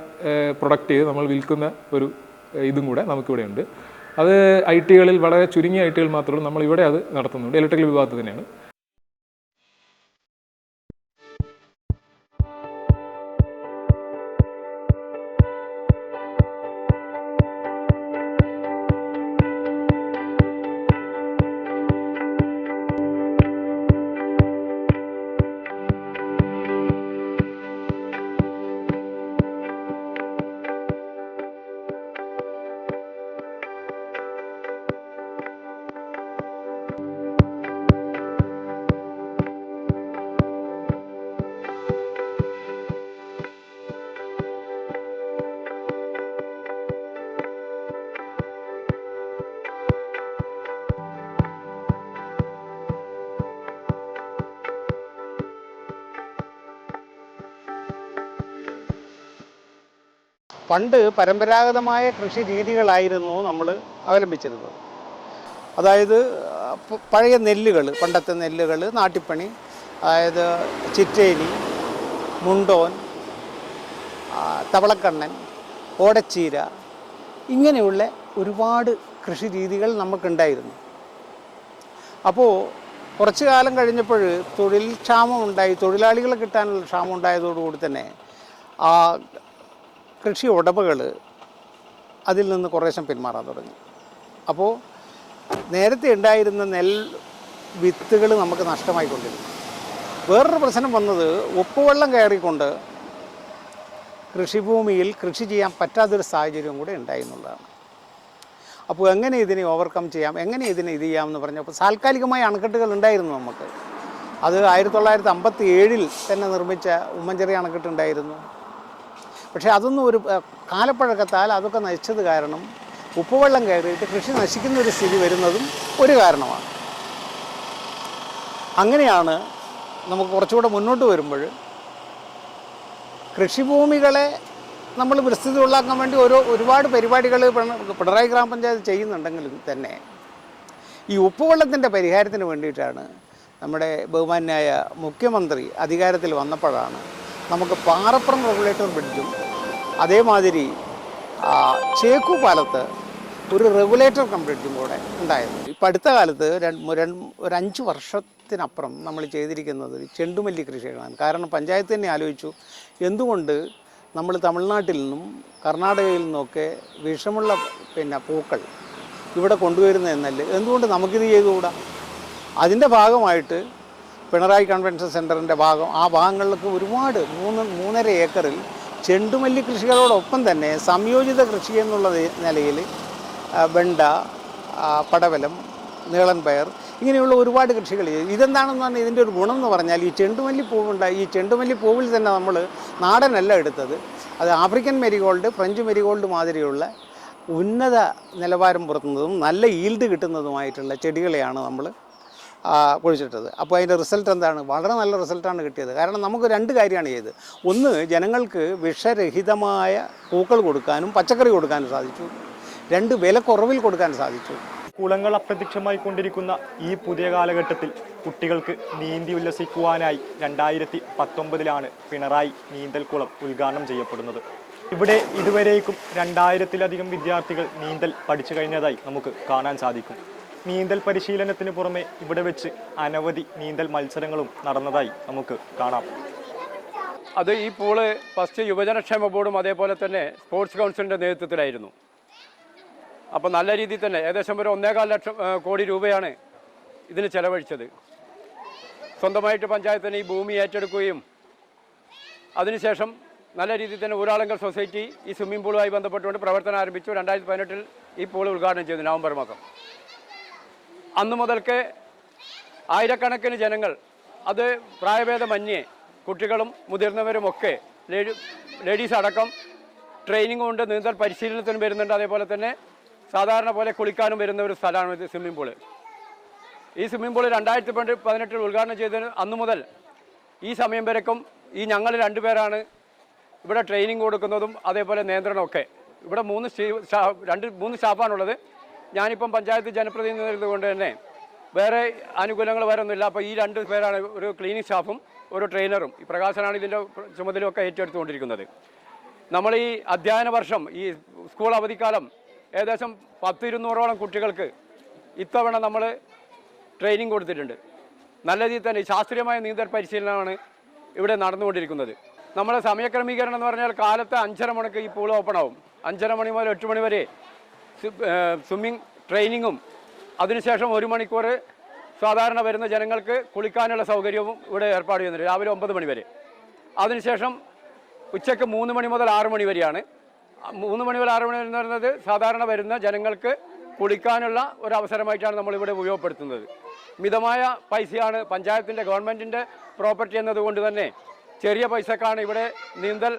പ്രൊഡക്റ്റ് ചെയ്ത് നമ്മൾ വിൽക്കുന്ന ഒരു ഇതും കൂടെ നമുക്കിവിടെ ഉണ്ട്. അത് ITകളിൽ വളരെ ചുരുങ്ങിയ ITകൾ മാത്രമേ നമ്മൾ ഇവിടെ അത് നടത്തുന്നുണ്ട്. ഇലക്ട്രിക്കൽ വിഭാഗത്തിൽ തന്നെയാണ്. പണ്ട് പരമ്പരാഗതമായ കൃഷി രീതികളായിരുന്നു നമ്മൾ അവലംബിച്ചിരുന്നത്. അതായത് പഴയ നെല്ലുകൾ, പണ്ടത്തെ നെല്ലുകൾ, നാട്ടിപ്പണി, അതായത് ചിറ്റേനി, മുണ്ടോൻ, തവളക്കണ്ണൻ, ഓടച്ചീര, ഇങ്ങനെയുള്ള ഒരുപാട് കൃഷി രീതികൾ നമുക്കുണ്ടായിരുന്നു. അപ്പോൾ കുറച്ചു കാലം കഴിഞ്ഞപ്പോൾ തൊഴിൽ ക്ഷാമം ഉണ്ടായി, തൊഴിലാളികളെ കിട്ടാനുള്ള ക്ഷാമം ഉണ്ടായതോടുകൂടി തന്നെ ആ കൃഷി ഉടമകൾ അതിൽ നിന്ന് കുറേശ്ശെ പിന്മാറാൻ തുടങ്ങി. അപ്പോൾ നേരത്തെ ഉണ്ടായിരുന്ന നെൽ വിത്തുകൾ നമുക്ക് നഷ്ടമായിക്കൊണ്ടിരുന്നു. വേറൊരു പ്രശ്നം വന്നത് ഉപ്പുവെള്ളം കയറിക്കൊണ്ട് കൃഷിഭൂമിയിൽ കൃഷി ചെയ്യാൻ പറ്റാത്തൊരു സാഹചര്യം കൂടെ ഉണ്ടായി എന്നുള്ളതാണ്. അപ്പോൾ എങ്ങനെ ഇതിനെ ഓവർകം ചെയ്യാം, എങ്ങനെ ഇതിനെ ഇത് ചെയ്യാമെന്ന് പറഞ്ഞപ്പോൾ താൽക്കാലികമായ അണക്കെട്ടുകൾ ഉണ്ടായിരുന്നു നമുക്ക്. അത് 1957 തന്നെ നിർമ്മിച്ച ഉമ്മൻചേരി അണക്കെട്ട് ഉണ്ടായിരുന്നു. പക്ഷേ അതൊന്നും ഒരു കാലപ്പഴക്കത്താൽ അതൊക്കെ നശിച്ചത് കാരണം ഉപ്പുവെള്ളം കയറിയിട്ട് കൃഷി നശിക്കുന്ന ഒരു സ്ഥിതി വരുന്നതും ഒരു കാരണമാണ്. അങ്ങനെയാണ് നമുക്ക് കുറച്ചുകൂടെ മുന്നോട്ട് വരുമ്പോൾ കൃഷിഭൂമികളെ നമ്മൾ വിസ്തൃതമുള്ളാക്കാൻ വേണ്ടി ഒരുപാട് പരിപാടികൾ പിണറായി ഗ്രാമപഞ്ചായത്ത് ചെയ്യുന്നുണ്ടെങ്കിലും തന്നെ ഈ ഉപ്പുവെള്ളത്തിൻ്റെ പരിഹാരത്തിന് വേണ്ടിയിട്ടാണ് നമ്മുടെ ബഹുമാന്യായ മുഖ്യമന്ത്രി അധികാരത്തിൽ വന്നപ്പോഴാണ് നമുക്ക് പാറപ്പുറം റെഗുലേറ്റർ ബ്രിഡ്ജും അതേമാതിരി ചേക്കു പാലത്ത് ഒരു റെഗുലേറ്റർ കം ബ്രിഡ്ജും കൂടെ ഉണ്ടായത്. ഇപ്പം അടുത്ത കാലത്ത് ഒരു 5 വർഷത്തിനപ്പുറം നമ്മൾ ചെയ്തിരിക്കുന്നത് ചെണ്ടുമല്ലി കൃഷികളാണ്. കാരണം പഞ്ചായത്ത് തന്നെ ആലോചിച്ചു, എന്തുകൊണ്ട് നമ്മൾ തമിഴ്നാട്ടിൽ നിന്നും കർണാടകയിൽ നിന്നൊക്കെ വിഷമുള്ള പൂക്കൾ ഇവിടെ കൊണ്ടുവരുന്ന എന്നല്ല, എന്തുകൊണ്ട് നമുക്കിത് ചെയ്തുകൂടാ? അതിൻ്റെ ഭാഗമായിട്ട് പിണറായി കൺവെൻഷൻ സെൻറ്ററിൻ്റെ ആ ഭാഗങ്ങളിലൊക്കെ ഒരുപാട് 3.5 ഏക്കറിൽ ചെണ്ടുമല്ലി കൃഷികളോടൊപ്പം തന്നെ സംയോജിത കൃഷി എന്നുള്ള നിലയിൽ വെണ്ട, പടവലം, നീളൻ പയർ ഇങ്ങനെയുള്ള ഒരുപാട് കൃഷികൾ ചെയ്തു. ഇതെന്താണെന്ന് പറഞ്ഞാൽ ഇതിൻ്റെ ഒരു ഗുണം എന്ന് പറഞ്ഞാൽ ഈ ചെണ്ടുമല്ലി പൂവിൽ തന്നെ നമ്മൾ നാടനല്ല എടുത്തത്, അത് ആഫ്രിക്കൻ മെരിഗോൾഡ്, ഫ്രഞ്ച് മെരിഗോൾഡ് മാതിരിയുള്ള ഉന്നത നിലവാരം പുറത്തുന്നതും നല്ല ഈൽഡ് കിട്ടുന്നതുമായിട്ടുള്ള ചെടികളെയാണ് നമ്മൾ കുഴിച്ചിട്ടത്. അപ്പോൾ അതിൻ്റെ റിസൾട്ട് എന്താണ്? വളരെ നല്ല റിസൾട്ടാണ് കിട്ടിയത്. കാരണം നമുക്ക് 2 കാര്യമാണ് ചെയ്തത്. ഒന്ന്, ജനങ്ങൾക്ക് വിഷരഹിതമായ പൂക്കൾ കൊടുക്കാനും പച്ചക്കറി കൊടുക്കാനും സാധിച്ചു. 2, വിലക്കുറവിൽ കൊടുക്കാൻ സാധിച്ചു. കുളങ്ങൾ അപ്രത്യക്ഷമായി കൊണ്ടിരിക്കുന്ന ഈ പുതിയ കാലഘട്ടത്തിൽ കുട്ടികൾക്ക് നീന്തി ഉല്ലസിക്കുവാനായി 2019 പിണറായി നീന്തൽക്കുളം ഉദ്ഘാടനം ചെയ്യപ്പെടുന്നത്. ഇവിടെ ഇതുവരേക്കും 2000-ലധികം വിദ്യാർത്ഥികൾ നീന്തൽ പഠിച്ചു കഴിഞ്ഞതായി നമുക്ക് കാണാൻ സാധിക്കും. നീന്തൽ പരിശീലനത്തിന് പുറമെ ഇവിടെ വെച്ച് അനവധി നീന്തൽ മത്സരങ്ങളും നടന്നതായി നമുക്ക് കാണാം. അത് ഈ പൂള് ഫസ്റ്റ് യുവജനക്ഷേമ ബോർഡും അതേപോലെ തന്നെ സ്പോർട്സ് കൗൺസിലിൻ്റെ നേതൃത്വത്തിലായിരുന്നു. അപ്പോൾ നല്ല രീതിയിൽ തന്നെ ഏകദേശം ഒരു 1.25 കോടി രൂപയാണ് ഇതിന് ചെലവഴിച്ചത്. സ്വന്തമായിട്ട് പഞ്ചായത്തിന് ഈ ഭൂമി ഏറ്റെടുക്കുകയും അതിനുശേഷം നല്ല രീതിയിൽ തന്നെ ഊരാളുങ്കൽ സൊസൈറ്റി ഈ സ്വിമ്മിംഗ് പൂളുമായി ബന്ധപ്പെട്ടുകൊണ്ട് പ്രവർത്തനം ആരംഭിച്ചു. 2018 ഈ പൂൾ ഉദ്ഘാടനം ചെയ്തു നവംബർ മാസം. അന്ന് മുതൽക്ക് ആയിരക്കണക്കിന് ജനങ്ങൾ, അത് പ്രായഭേദമന്യേ കുട്ടികളും മുതിർന്നവരുമൊക്കെ ലേഡീസ് അടക്കം ട്രെയിനിങ് കൊണ്ട് നീന്തൽ പരിശീലനത്തിനും വരുന്നുണ്ട്. അതേപോലെ തന്നെ സാധാരണ പോലെ കുളിക്കാനും വരുന്ന ഒരു സ്ഥലമാണ് ഇത് സ്വിമ്മിംഗ് പൂള്. ഈ സ്വിമ്മിംഗ് പൂള് 2018 ഉദ്ഘാടനം ചെയ്തതിന് അന്ന് മുതൽ ഈ സമയം വരേക്കും ഈ ഞങ്ങൾ 2 പേരാണ് ഇവിടെ ട്രെയിനിങ് കൊടുക്കുന്നതും അതേപോലെ നിയന്ത്രണമൊക്കെ. ഇവിടെ 3 സ്റ്റാഫാണുള്ളത്. ഞാനിപ്പം പഞ്ചായത്ത് ജനപ്രതിനിധി കൊണ്ട് തന്നെ വേറെ ആനുകൂല്യങ്ങൾ വരുന്നില്ല. അപ്പോൾ ഈ 2 പേരാണ്, ഒരു ക്ലീനിങ് സ്റ്റാഫും ഒരു ട്രെയിനറും. ഈ പ്രകാശനാണ് ഇതിൻ്റെ ചുമതലയൊക്കെ ഏറ്റെടുത്തുകൊണ്ടിരിക്കുന്നത്. നമ്മൾ ഈ അധ്യയന വർഷം, ഈ സ്കൂൾ അവധിക്കാലം ഏകദേശം 100-200ഓളം കുട്ടികൾക്ക് ഇത്തവണ നമ്മൾ ട്രെയിനിങ് കൊടുത്തിട്ടുണ്ട്. നല്ല രീതിയിൽ തന്നെ ശാസ്ത്രീയമായ നീന്തൽ പരിശീലനമാണ് ഇവിടെ നടന്നുകൊണ്ടിരിക്കുന്നത്. നമ്മുടെ സമയക്രമീകരണം എന്ന് പറഞ്ഞാൽ കാലത്ത് 5:30 മണിക്ക് ഈ പൂൾ ഓപ്പൺ ആവും. 5:30 മണി മുതൽ 8 മണി വരെ സ്വിമ്മിങ് ട്രെയിനിങ്ങും അതിനുശേഷം 1 മണിക്കൂർ സാധാരണ വരുന്ന ജനങ്ങൾക്ക് കുളിക്കാനുള്ള സൗകര്യവും ഇവിടെ ഏർപ്പാട് ചെയ്യുന്നുണ്ട്, രാവിലെ 9 മണി വരെ. അതിനുശേഷം ഉച്ചയ്ക്ക് 3 മണി മുതൽ 6 മണി വരെയാണ്. 3 മണി മുതൽ 6 മണി എന്ന് പറയുന്നത് സാധാരണ വരുന്ന ജനങ്ങൾക്ക് കുളിക്കാനുള്ള ഒരു അവസരമായിട്ടാണ് നമ്മളിവിടെ ഉപയോഗപ്പെടുത്തുന്നത്. മിതമായ പൈസയാണ്, പഞ്ചായത്തിൻ്റെ ഗവൺമെൻറ്റിൻ്റെ പ്രോപ്പർട്ടി എന്നതുകൊണ്ട് തന്നെ ചെറിയ പൈസക്കാണ് ഇവിടെ നീന്തൽ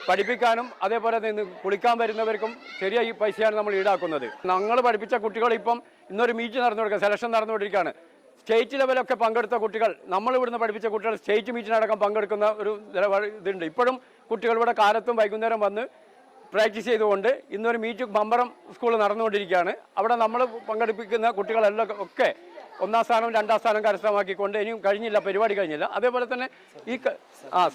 പഠിപ്പിക്കാനും അതേപോലെ കുളിക്കാൻ വരുന്നവർക്കും ചെറിയ ഈ പൈസയാണ് നമ്മൾ ഈടാക്കുന്നത്. ഞങ്ങൾ പഠിപ്പിച്ച കുട്ടികൾ ഇപ്പം ഇന്നൊരു മീറ്റ് നടന്നുകൊടുക്കുക, സെലക്ഷൻ നടന്നുകൊണ്ടിരിക്കുകയാണ്. സ്റ്റേറ്റ് ലെവലൊക്കെ പങ്കെടുത്ത കുട്ടികൾ, നമ്മൾ ഇവിടുന്ന് പഠിപ്പിച്ച കുട്ടികൾ സ്റ്റേറ്റ് മീറ്റിനടക്കം പങ്കെടുക്കുന്ന ഒരു ഇതുണ്ട്. ഇപ്പോഴും കുട്ടികൾ ഇവിടെ കാലത്തും വൈകുന്നേരം വന്ന് പ്രാക്ടീസ് ചെയ്തുകൊണ്ട് ഇന്നൊരു മീറ്റ് മമ്പറം സ്കൂൾ നടന്നുകൊണ്ടിരിക്കുകയാണ്. അവിടെ നമ്മൾ പങ്കെടുപ്പിക്കുന്ന കുട്ടികളെല്ലാം ഒക്കെ 1ാം സ്ഥാനം 2ാം സ്ഥാനം കരസ്ഥമാക്കിക്കൊണ്ട് ഇനിയും കഴിഞ്ഞില്ല, പരിപാടി കഴിഞ്ഞില്ല. അതേപോലെ തന്നെ ഈ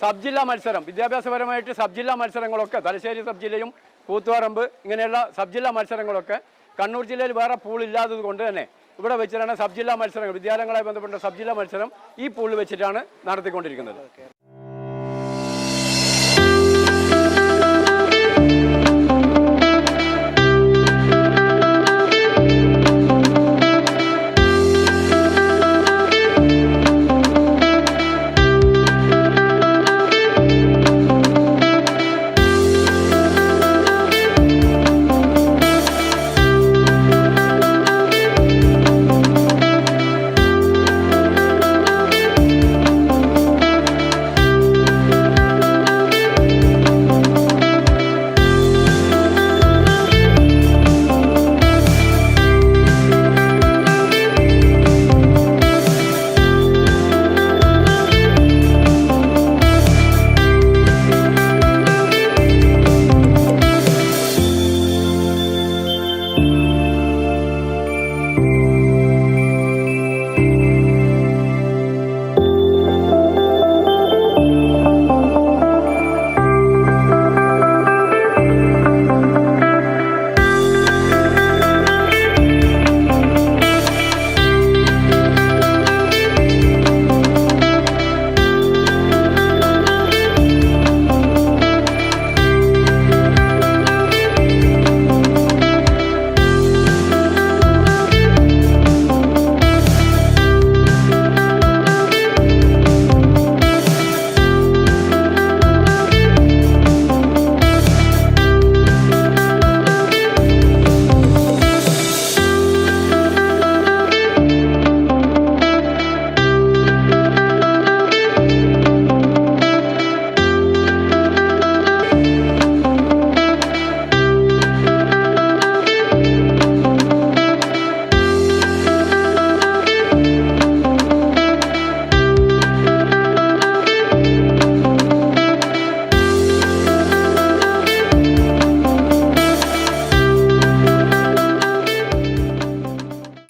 സബ് ജില്ലാ മത്സരം, വിദ്യാഭ്യാസപരമായിട്ട് സബ് ജില്ലാ മത്സരങ്ങളൊക്കെ തലശ്ശേരി സബ് ജില്ലയും കൂത്തുപറമ്പ് ഇങ്ങനെയുള്ള സബ് ജില്ലാ മത്സരങ്ങളൊക്കെ കണ്ണൂർ ജില്ലയിൽ വേറെ പൂളില്ലാത്തത് കൊണ്ട് തന്നെ ഇവിടെ വെച്ചിട്ടാണ് സബ് ജില്ലാ മത്സരങ്ങൾ, വിദ്യാലയങ്ങളുമായി ബന്ധപ്പെട്ട സബ് ജില്ലാ മത്സരം ഈ പൂളിൽ വെച്ചിട്ടാണ് നടത്തിക്കൊണ്ടിരിക്കുന്നത്.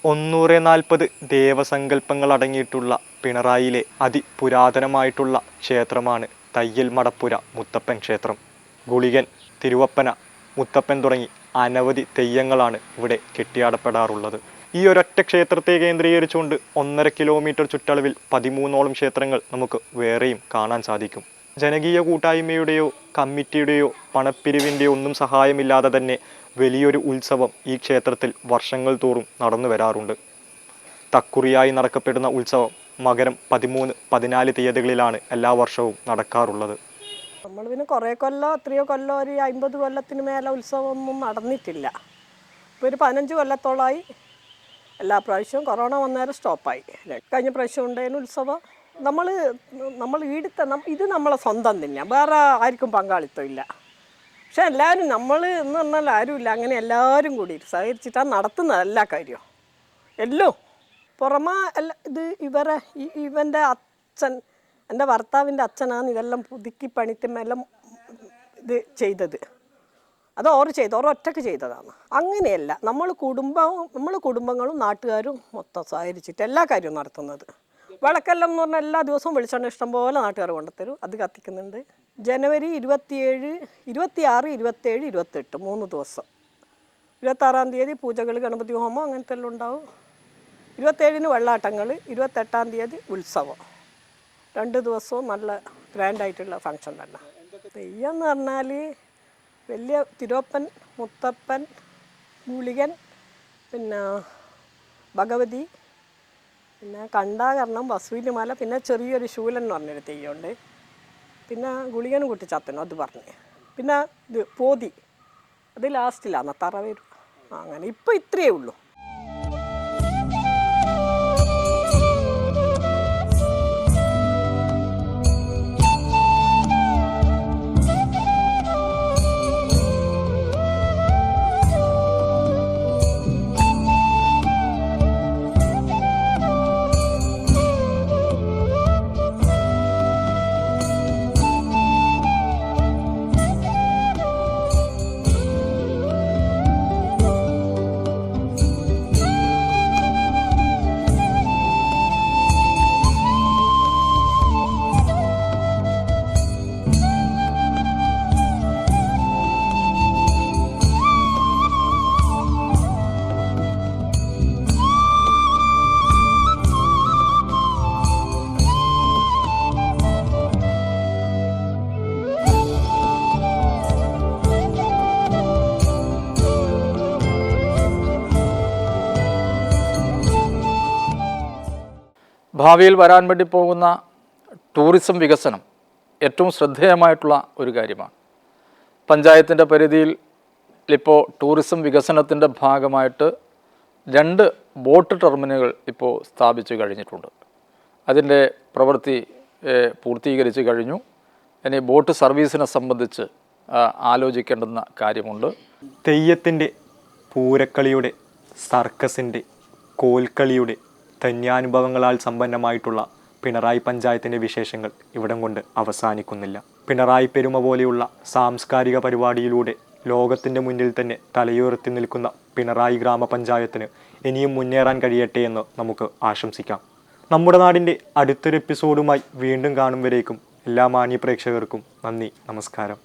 140 ദേവസങ്കല്പങ്ങൾ അടങ്ങിയിട്ടുള്ള പിണറായിലെ അതിപുരാതനമായിട്ടുള്ള ക്ഷേത്രമാണ് തയ്യൽ മടപ്പുര മുത്തപ്പൻ ക്ഷേത്രം. ഗുളികൻ, തിരുവപ്പന, മുത്തപ്പൻ തുടങ്ങി അനവധി തെയ്യങ്ങളാണ് ഇവിടെ കെട്ടിയാടപ്പെടാറുള്ളത്. ഈ ഒരൊറ്റ ക്ഷേത്രത്തെ കേന്ദ്രീകരിച്ചുകൊണ്ട് 1.5 കിലോമീറ്റർ ചുറ്റളവിൽ 13ഓളം ക്ഷേത്രങ്ങൾ നമുക്ക് വേറെയും കാണാൻ സാധിക്കും. ജനകീയ കൂട്ടായ്മയുടെയോ കമ്മിറ്റിയുടെയോ പണപ്പിരിവിൻ്റെയോ ഒന്നും സഹായമില്ലാതെ തന്നെ വലിയൊരു ഉത്സവം ഈ ക്ഷേത്രത്തിൽ വർഷങ്ങൾ തോറും നടന്നു വരാറുണ്ട്. തക്കുറിയായി നടക്കപ്പെടുന്ന ഉത്സവം മകരം 13, 14 തീയതികളിലാണ് എല്ലാ വർഷവും നടക്കാറുള്ളത്. നമ്മൾ പിന്നെ കുറേ കൊല്ലം, എത്രയോ കൊല്ലം, ഒരു 50 കൊല്ലത്തിന് മേലെ ഉത്സവമൊന്നും നടന്നിട്ടില്ല. ഇപ്പോൾ ഒരു 15 കൊല്ലത്തോളമായി എല്ലാ പ്രാവശ്യവും. കൊറോണ വന്നേരം സ്റ്റോപ്പായി. കഴിഞ്ഞ പ്രാവശ്യം ഉണ്ടായിരുന്നു ഉത്സവം. നമ്മൾ ഈടുത്ത ഇത് നമ്മളെ സ്വന്തം തന്നെയാണ്, വേറെ ആർക്കും പങ്കാളിത്തം ഇല്ല. പക്ഷെ എല്ലാവരും നമ്മൾ എന്ന് പറഞ്ഞാൽ ആരുമില്ല, അങ്ങനെ എല്ലാവരും കൂടി സഹകരിച്ചിട്ടാണ് നടത്തുന്നത് എല്ലാ കാര്യവും. എല്ലോ പുറമെ ഇത് ഇവൻ്റെ അച്ഛൻ, എൻ്റെ ഭർത്താവിൻ്റെ അച്ഛനാണ് ഇതെല്ലാം പുതുക്കി പണിത്തുമെല്ലാം ഇത് ചെയ്തത്. അത് ഒറ്റയ്ക്ക് ചെയ്തതാണ്. അങ്ങനെയല്ല, നമ്മൾ കുടുംബങ്ങളും നാട്ടുകാരും മൊത്തം സഹകരിച്ചിട്ട് എല്ലാ കാര്യവും നടത്തുന്നത്. വിളക്കെല്ലാം എന്ന് പറഞ്ഞാൽ എല്ലാ ദിവസവും വെളിച്ചെണ്ണ ഇഷ്ടംപോലെ നാട്ടുകാർ കൊണ്ടുത്തരും, അത് കത്തിക്കുന്നുണ്ട്. ജനുവരി 27, 26, 27, 28 3 ദിവസം. 26-ാം തീയതി പൂജകൾ, ഗണപതി ഹോമം അങ്ങനത്തെ എല്ലാം ഉണ്ടാവും. 27-ന് വെള്ളാട്ടങ്ങൾ, 28-ാം തീയതി ഉത്സവം. 2 ദിവസവും നല്ല ഗ്രാൻഡായിട്ടുള്ള ഫങ്ഷൻ തന്നെ. തെയ്യം എന്ന് പറഞ്ഞാൽ വലിയ തിരുവപ്പൻ, മുത്തപ്പൻ, ഗുളികൻ, പിന്നെ ഭഗവതി, പിന്നെ കണ്ടാകരണം, വസൂലിമാല, പിന്നെ ചെറിയൊരു ശൂലൻ എന്ന് പറഞ്ഞൊരു തെയ്യമുണ്ട്. പിന്നെ ഗുളികനും കുട്ടിച്ചാത്തനും അത് പറഞ്ഞ്, പിന്നെ ഇത് പോതി, അത് ലാസ്റ്റിലാണ് തറ വരും. അങ്ങനെ ഇപ്പോൾ ഇത്രയേ ഉള്ളൂ. ഭാവിയിൽ വരാൻ വേണ്ടി പോകുന്ന ടൂറിസം വികസനം ഏറ്റവും ശ്രദ്ധേയമായിട്ടുള്ള ഒരു കാര്യമാണ്. പഞ്ചായത്തിൻ്റെ പരിധിയിൽ ഇപ്പോൾ ടൂറിസം വികസനത്തിൻ്റെ ഭാഗമായിട്ട് 2 ബോട്ട് ടെർമിനലുകൾ ഇപ്പോൾ സ്ഥാപിച്ചു കഴിഞ്ഞിട്ടുണ്ട്. അതിൻ്റെ പ്രവൃത്തി പൂർത്തീകരിച്ച് കഴിഞ്ഞു. ഇനി ബോട്ട് സർവീസിനെ സംബന്ധിച്ച് ആലോചിക്കേണ്ടുന്ന കാര്യമുണ്ട്. തെയ്യത്തിൻ്റെ, പൂരക്കളിയുടെ, സർക്കസിൻ്റെ, കോൽക്കളിയുടെ ധന്യാനുഭവങ്ങളാൽ സമ്പന്നമായിട്ടുള്ള പിണറായി പഞ്ചായത്തിൻ്റെ വിശേഷങ്ങൾ ഇവിടം കൊണ്ട് അവസാനിക്കുന്നില്ല. പിണറായി പെരുമ പോലെയുള്ള സാംസ്കാരിക പരിപാടിയിലൂടെ ലോകത്തിൻ്റെ മുന്നിൽ തന്നെ തലയുയർത്തി നിൽക്കുന്ന പിണറായി ഗ്രാമപഞ്ചായത്തിന് ഇനിയും മുന്നേറാൻ കഴിയട്ടെ എന്ന് നമുക്ക് ആശംസിക്കാം. നമ്മുടെ നാടിൻ്റെ അടുത്തൊരു എപ്പിസോഡുമായി വീണ്ടും കാണും വരേക്കും എല്ലാ മാന്യ പ്രേക്ഷകർക്കും നന്ദി, നമസ്കാരം.